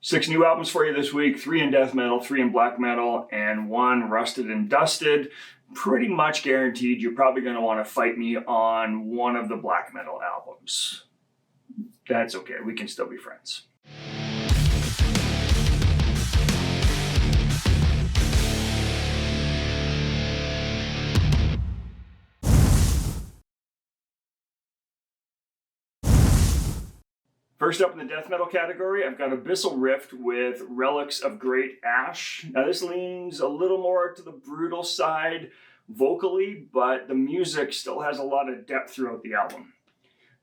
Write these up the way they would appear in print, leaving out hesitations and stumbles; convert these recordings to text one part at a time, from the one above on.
6 new albums for you this week, 3 in death metal, 3 in black metal, and 1 rusted and dusted. Pretty much guaranteed you're probably going to want to fight me on one of the black metal albums. That's okay, we can still be friends. First up in the death metal category, I've got Abyssal Rift with Relics of Great Ash. Now this leans a little more to the brutal side vocally, but the music still has a lot of depth throughout the album.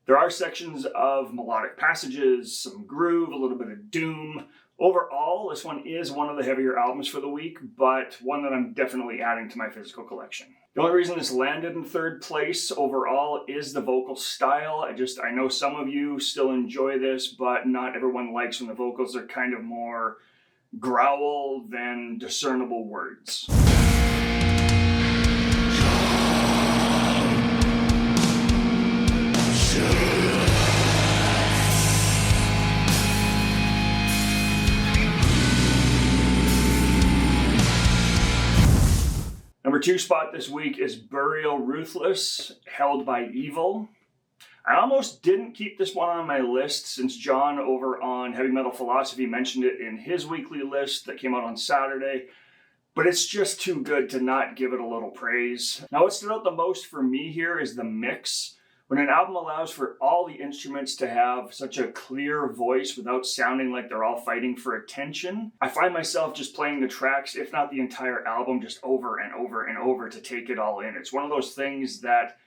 There are sections of melodic passages, some groove, a little bit of doom. Overall, this one is one of the heavier albums for the week, but one that I'm definitely adding to my physical collection. The only reason this landed in 3rd place overall is the vocal style. I know some of you still enjoy this, but not everyone likes when the vocals are kind of more growl than discernible words. Number 2 spot this week is Burial Ruthless, Held by Evil. I almost didn't keep this one on my list since John over on Heavy Metal Philosophy mentioned it in his weekly list that came out on Saturday, but it's just too good to not give it a little praise. Now what stood out the most for me here is the mix. When an album allows for all the instruments to have such a clear voice without sounding like they're all fighting for attention, I find myself just playing the tracks, if not the entire album, just over and over and over to take it all in. It's one of those things that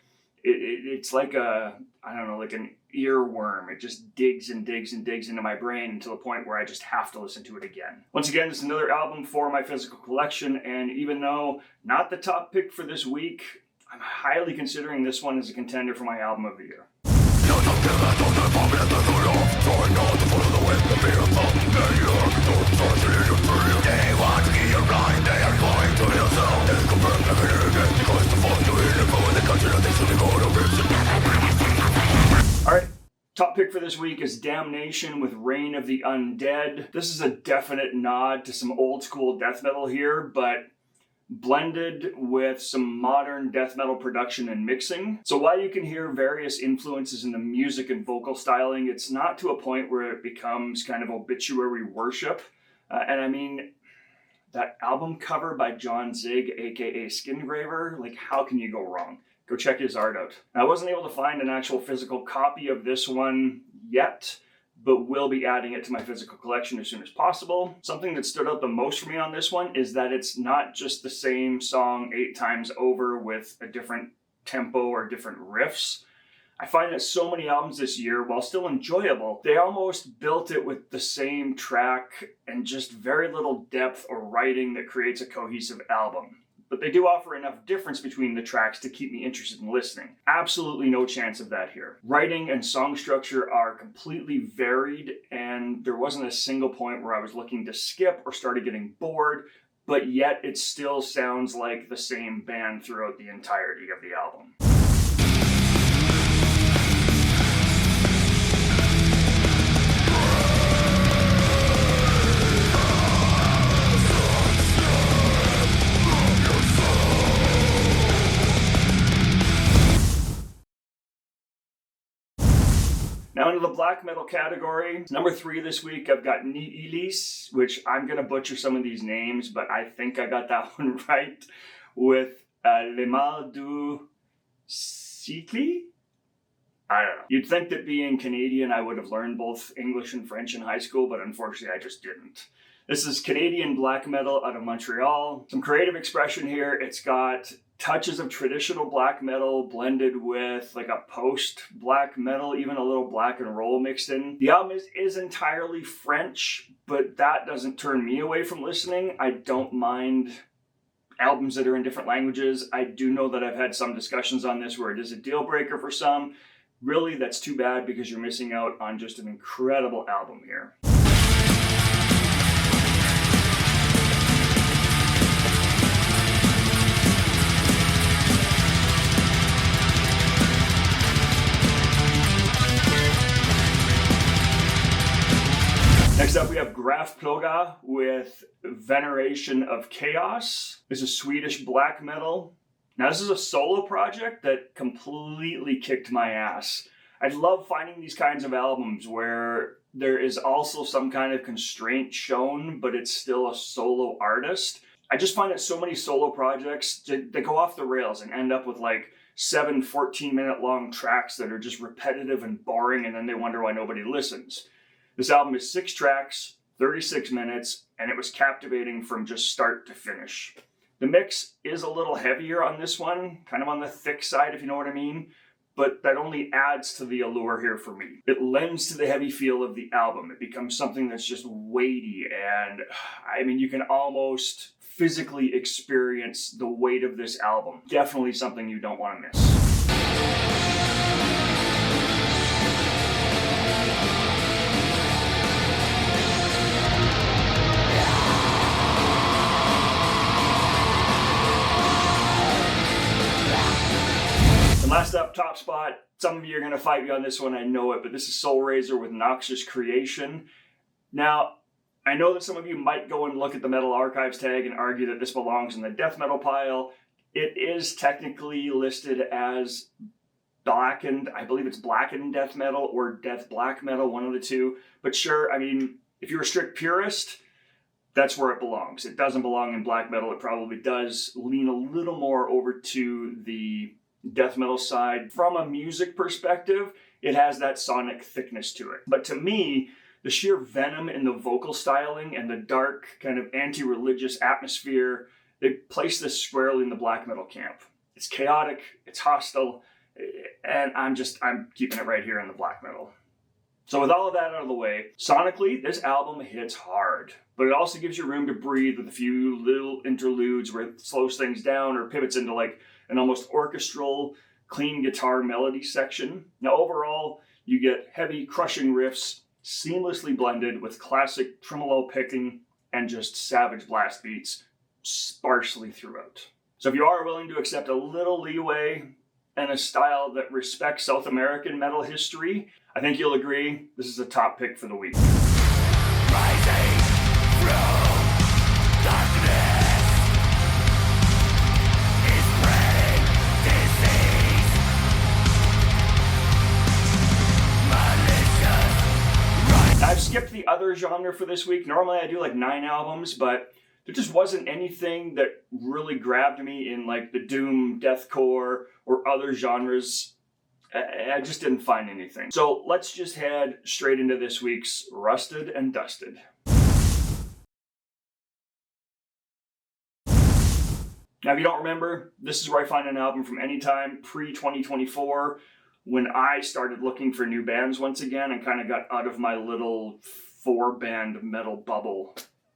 it's like like an earworm. It just digs and digs and digs into my brain to the point where I just have to listen to it again. Once again, this is another album for my physical collection, and even though not the top pick for this week, I'm highly considering this one as a contender for my album of the year. Alright, top pick for this week is Damnation with Reign of the Undead. This is a definite nod to some old school death metal here, but blended with some modern death metal production and mixing. So while you can hear various influences in the music and vocal styling, it's not to a point where it becomes kind of obituary worship. And I mean, that album cover by John Zig, aka Skingraver, like how can you go wrong? Go check his art out. Now, I wasn't able to find an actual physical copy of this one yet, but will be adding it to my physical collection as soon as possible. Something that stood out the most for me on this one is that it's not just the same song 8 times over with a different tempo or different riffs. I find that so many albums this year, while still enjoyable, they almost built it with the same track and just very little depth or writing that creates a cohesive album. But they do offer enough difference between the tracks to keep me interested in listening. Absolutely no chance of that here. Writing and song structure are completely varied, and there wasn't a single point where I was looking to skip or started getting bored, but yet it still sounds like the same band throughout the entirety of the album. Now into the black metal category. Number 3 this week, I've got Nyhylys, which I'm going to butcher some of these names, but I think I got that one right, with Mal du Siècle? I don't know. You'd think that being Canadian, I would have learned both English and French in high school, but unfortunately I just didn't. This is Canadian black metal out of Montreal. Some creative expression here. It's got touches of traditional black metal blended with like a post black metal, even a little black and roll mixed in. The album is entirely French, but that doesn't turn me away from listening. I don't mind albums that are in different languages. I do know that I've had some discussions on this where it is a deal breaker for some. Really, that's too bad because you're missing out on just an incredible album here. Next up, we have Gravplåga Gravplåga with Veneration of Chaos. This is Swedish black metal. Now this is a solo project that completely kicked my ass. I love finding these kinds of albums where there is also some kind of constraint shown, but it's still a solo artist. I just find that so many solo projects, they go off the rails and end up with like 7 14-minute long tracks that are just repetitive and boring, and then they wonder why nobody listens. This album is 6 tracks, 36 minutes, and it was captivating from just start to finish. The mix is a little heavier on this one, kind of on the thick side, if you know what I mean, but that only adds to the allure here for me. It lends to the heavy feel of the album. It becomes something that's just weighty, and I mean, you can almost physically experience the weight of this album. Definitely something you don't want to miss. And last up, top spot. Some of you are going to fight me on this one, I know it, but this is Soulrazer with Noxious Creation. Now, I know that some of you might go and look at the Metal Archives tag and argue that this belongs in the death metal pile. It is technically listed as blackened. I believe it's blackened death metal or death black metal, one of the two. But sure, I mean, if you're a strict purist, that's where it belongs. It doesn't belong in black metal. It probably does lean a little more over to the death metal side. From a music perspective, it has that sonic thickness to it. But to me, the sheer venom in the vocal styling and the dark kind of anti-religious atmosphere, they place this squarely in the black metal camp. It's chaotic, it's hostile, and I'm keeping it right here in the black metal. So with all of that out of the way, sonically, this album hits hard, but it also gives you room to breathe with a few little interludes where it slows things down or pivots into like an almost orchestral, clean guitar melody section. Now overall, you get heavy, crushing riffs, seamlessly blended with classic tremolo picking and just savage blast beats sparsely throughout. So if you are willing to accept a little leeway and a style that respects South American metal history, I think you'll agree this is a top pick for the week. Rising through darkness is spreading disease. Malicious. I've skipped the other genre for this week. Normally I do like 9 albums, but there just wasn't anything that really grabbed me in like the doom, deathcore, or other genres. I just didn't find anything. So let's just head straight into this week's Rusted and Dusted. Now, if you don't remember, this is where I find an album from any time pre-2024, when I started looking for new bands once again and kind of got out of my little 4-band metal bubble,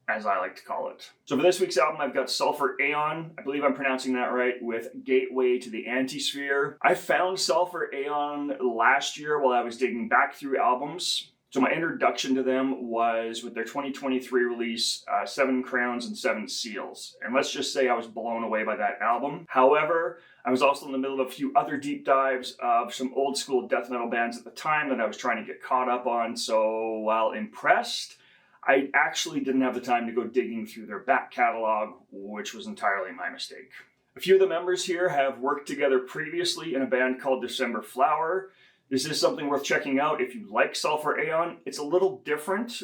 as I like to call it. So for this week's album, I've got Sulphur Aeon, I believe I'm pronouncing that right, with Gateway to the Antisphere. I found Sulphur Aeon last year while I was digging back through albums. So my introduction to them was with their 2023 release, 7 Crowns and 7 Seals. And let's just say I was blown away by that album. However, I was also in the middle of a few other deep dives of some old school death metal bands at the time that I was trying to get caught up on. So while impressed, I actually didn't have the time to go digging through their back catalog, which was entirely my mistake. A few of the members here have worked together previously in a band called December Flower. This is something worth checking out if you like Sulphur Aeon. It's a little different,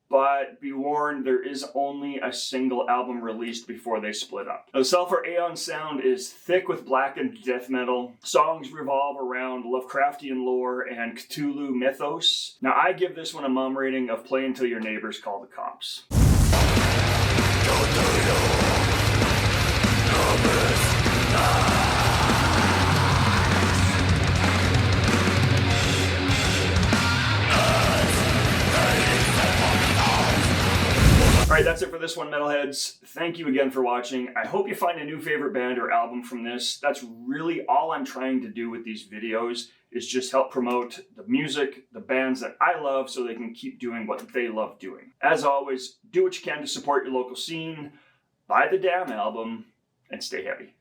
but be warned, there is only a single album released before they split up. The Sulphur Aeon sound is thick with blackened death metal. Songs revolve around Lovecraftian lore and Cthulhu mythos. Now, I give this one a mum rating of play until your neighbors call the cops. Alright, that's it for this one, Metalheads. Thank you again for watching. I hope you find a new favorite band or album from this. That's really all I'm trying to do with these videos, is just help promote the music, the bands that I love, so they can keep doing what they love doing. As always, do what you can to support your local scene, buy the damn album, and stay heavy.